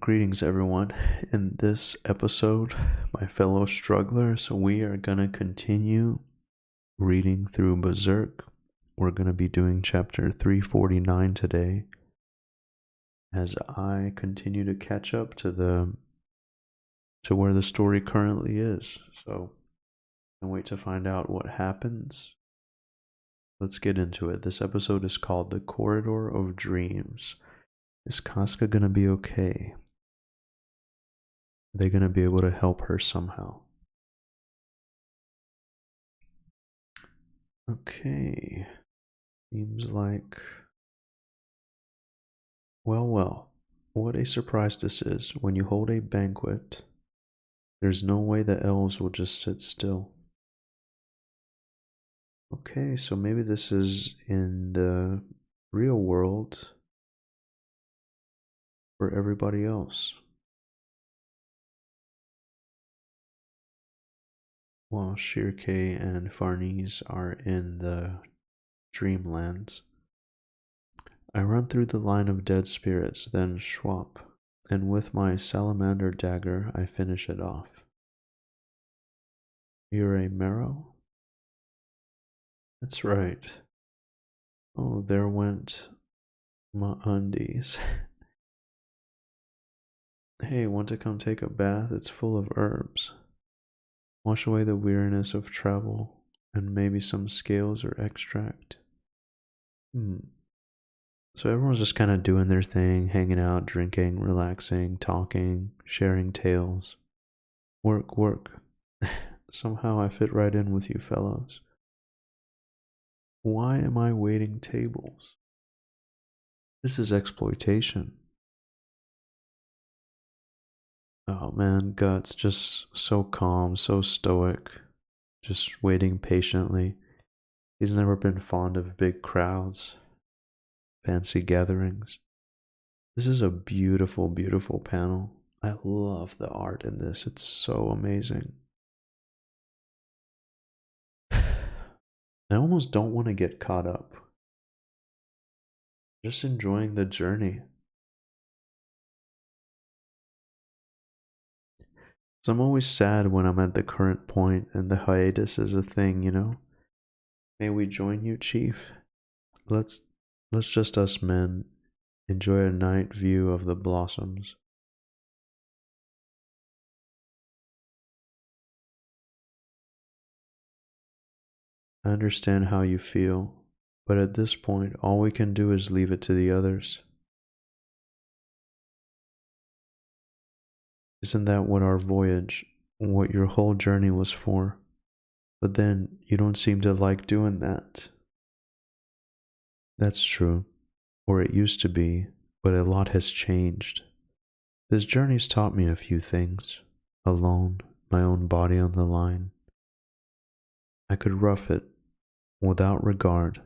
Greetings, everyone. In this episode, my fellow strugglers, we are going to continue reading through Berserk. We're going to be doing chapter 349 today as I continue to catch up to where the story currently is. So, I wait to find out what happens. Let's get into it. This episode is called The Corridor of Dreams. Is Casca going to be okay? Are they going to be able to help her somehow? Okay. Seems like... Well. What a surprise this is. When you hold a banquet, there's no way the elves will just sit still. Okay, so maybe this is in the real world for everybody else. While Shirke and Farnese are in the dreamlands. I run through the line of dead spirits, then swap, and with my salamander dagger I finish it off. You're a marrow? That's right. Oh, there went my undies. Hey, want to come take a bath? It's full of herbs. Wash away the weariness of travel, and maybe some scales or extract. So everyone's just kind of doing their thing, hanging out, drinking, relaxing, talking, sharing tales. Work. Somehow I fit right in with you fellows. Why am I waiting tables? This is exploitation. Oh man, Guts just so calm, so stoic, just waiting patiently. He's never been fond of big crowds, fancy gatherings. This is a beautiful, beautiful panel. I love the art in this. It's so amazing. I almost don't want to get caught up. Just enjoying the journey. So I'm always sad when I'm at the current point and the hiatus is a thing, you know? May we join you, Chief? Let's just us men enjoy a night view of the blossoms. I understand how you feel, but at this point, all we can do is leave it to the others. Isn't that what our voyage, what your whole journey was for? But then, you don't seem to like doing that. That's true, or it used to be, but a lot has changed. This journey's taught me a few things. Alone, my own body on the line. I could rough it, without regard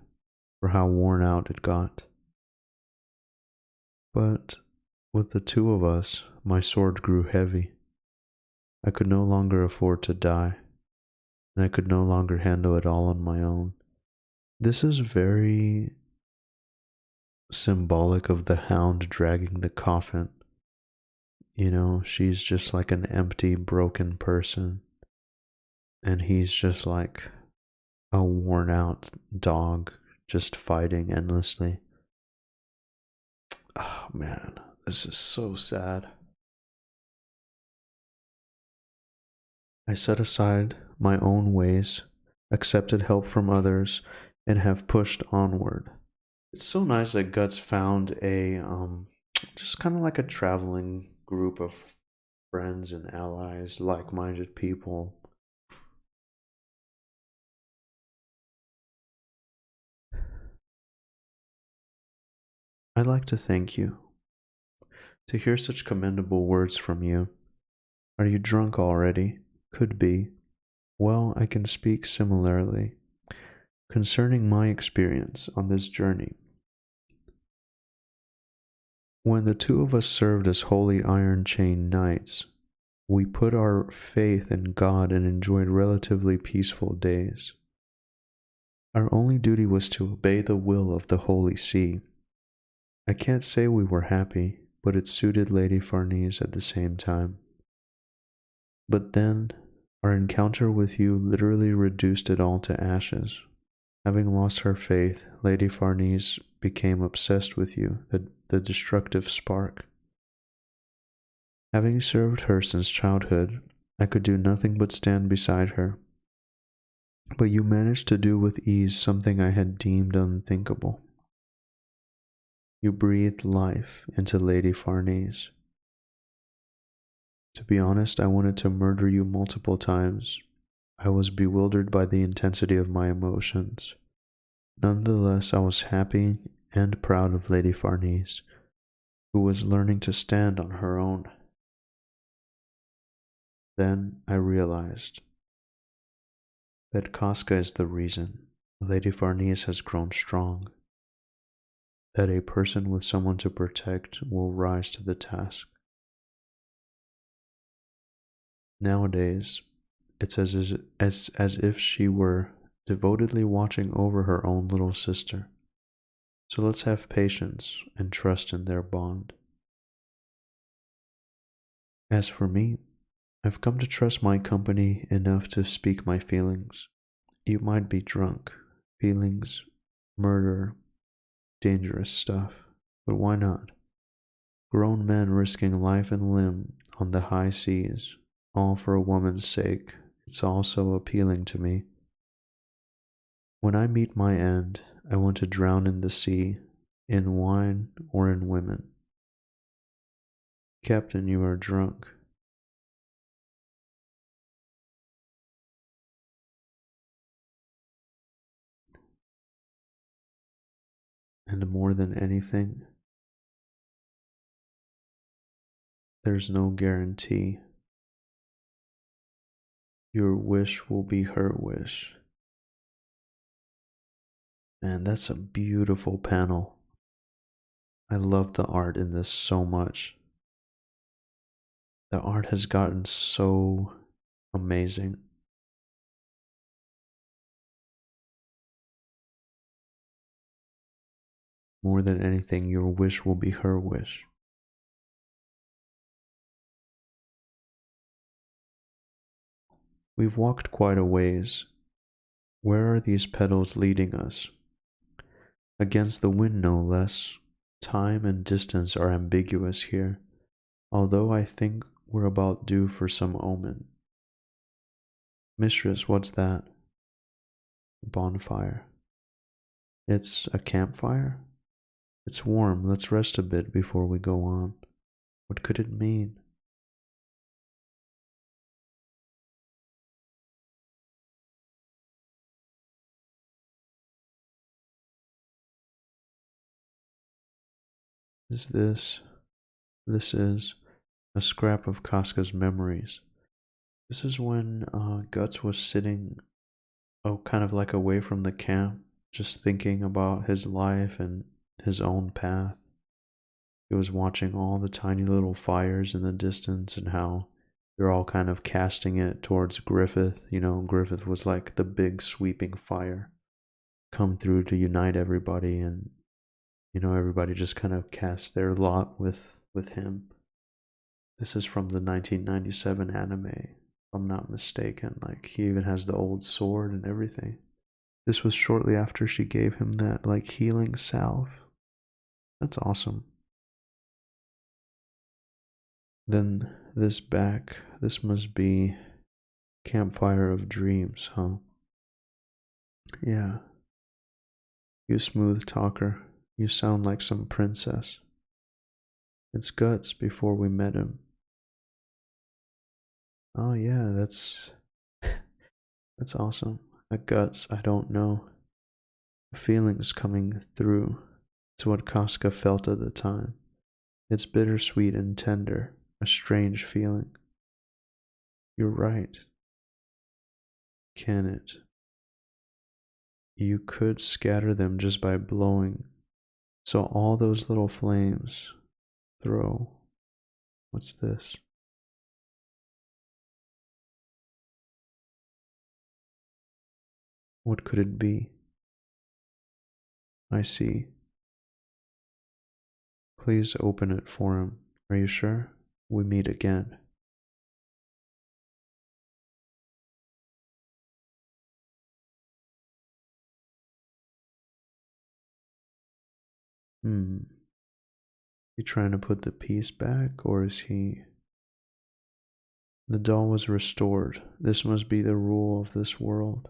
for how worn out it got. But with the two of us, my sword grew heavy. I could no longer afford to die, and I could no longer handle it all on my own. This is very symbolic of the hound dragging the coffin. You know, she's just like an empty, broken person, and he's just like a worn out dog just fighting endlessly. Oh man, this is so sad. I set aside my own ways, accepted help from others, and have pushed onward. It's so nice that Guts found a, just kind of like a traveling group of friends and allies, like-minded people. I'd like to thank you. To hear such commendable words from you. Are you drunk already? Could be. Well, I can speak similarly concerning my experience on this journey. When the two of us served as Holy Iron Chain Knights, we put our faith in God and enjoyed relatively peaceful days. Our only duty was to obey the will of the Holy See. I can't say we were happy, but it suited Lady Farnese at the same time. But then, our encounter with you literally reduced it all to ashes. Having lost her faith, Lady Farnese became obsessed with you, the destructive spark. Having served her since childhood, I could do nothing but stand beside her. But you managed to do with ease something I had deemed unthinkable. You breathed life into Lady Farnese. To be honest, I wanted to murder you multiple times. I was bewildered by the intensity of my emotions. Nonetheless, I was happy and proud of Lady Farnese, who was learning to stand on her own. Then I realized that Casca is the reason Lady Farnese has grown strong, that a person with someone to protect will rise to the task. Nowadays, it's as if she were devotedly watching over her own little sister. So let's have patience and trust in their bond. As for me, I've come to trust my company enough to speak my feelings. You might be drunk, feelings, murder, dangerous stuff, but why not? Grown men risking life and limb on the high seas, all for a woman's sake, it's also appealing to me. When I meet my end, I want to drown in the sea, in wine or in women. Captain, you are drunk. And more than anything, there's no guarantee. Your wish will be her wish. And that's a beautiful panel. I love the art in this so much. The art has gotten so amazing. More than anything, your wish will be her wish. We've walked quite a ways. Where are these petals leading us? Against the wind, no less. Time and distance are ambiguous here, although I think we're about due for some omen. Mistress, what's that? Bonfire. It's a campfire? It's warm. Let's rest a bit before we go on. What could it mean? Is this? This is a scrap of Casca's memories. This is when Guts was sitting, kind of like away from the camp, just thinking about his life and his own path. He was watching all the tiny little fires in the distance and how they're all kind of casting it towards Griffith. You know, Griffith was like the big sweeping fire come through to unite everybody, and everybody just kind of cast their lot with him. This is from the 1997 anime, if I'm not mistaken. Like, he even has the old sword and everything. This was shortly after she gave him that, like, healing salve. That's awesome. Then this back, this must be Campfire of Dreams, huh? Yeah. You smooth talker. You sound like some princess. It's Guts before we met him. Oh yeah, that's awesome. A Guts, I don't know. Feelings coming through. It's what Casca felt at the time. It's bittersweet and tender, a strange feeling. You're right. Can it? You could scatter them just by blowing. So all those little flames throw. What's this? What could it be? I see. Please open it for him. Are you sure? We meet again. He trying to put the piece back, or is he... The doll was restored. This must be the rule of this world.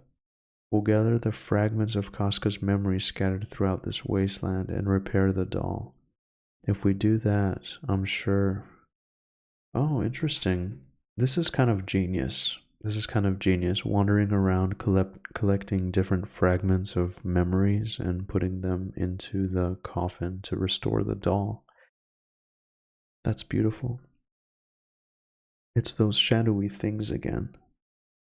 We'll gather the fragments of Casca's memory scattered throughout this wasteland and repair the doll. If we do that, I'm sure... Oh, interesting. This is kind of genius. Wandering around collecting different fragments of memories and putting them into the coffin to restore the doll. That's beautiful. It's those shadowy things again.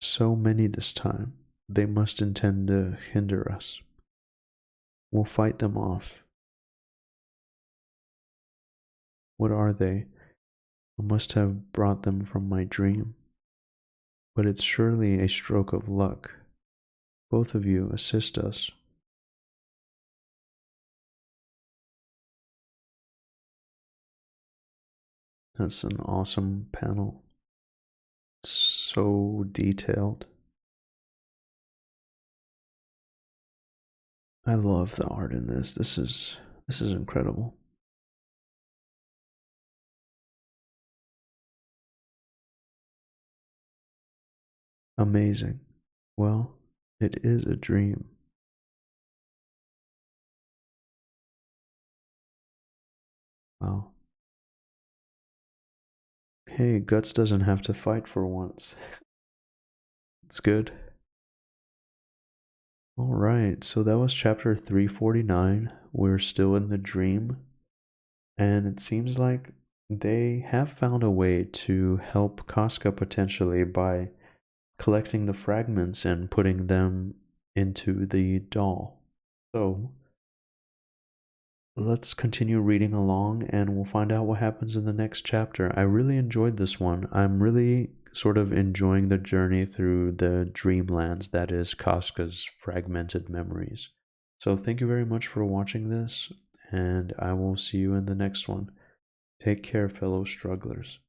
So many this time. They must intend to hinder us. We'll fight them off. What are they? I must have brought them from my dream. But it's surely a stroke of luck. Both of you assist us. That's an awesome panel. It's so detailed. I love the art in this. This is incredible. Amazing. Well, it is a dream. Wow. Hey, Guts doesn't have to fight for once. It's good. Alright, so that was chapter 349. We're still in the dream. And it seems like they have found a way to help Casca potentially by collecting the fragments and putting them into the doll. So let's continue reading along and we'll find out what happens in the next chapter. I really enjoyed this one. I'm really sort of enjoying the journey through the dreamlands that is Casca's fragmented memories. So thank you very much for watching this, and I will see you in the next one. Take care, fellow strugglers.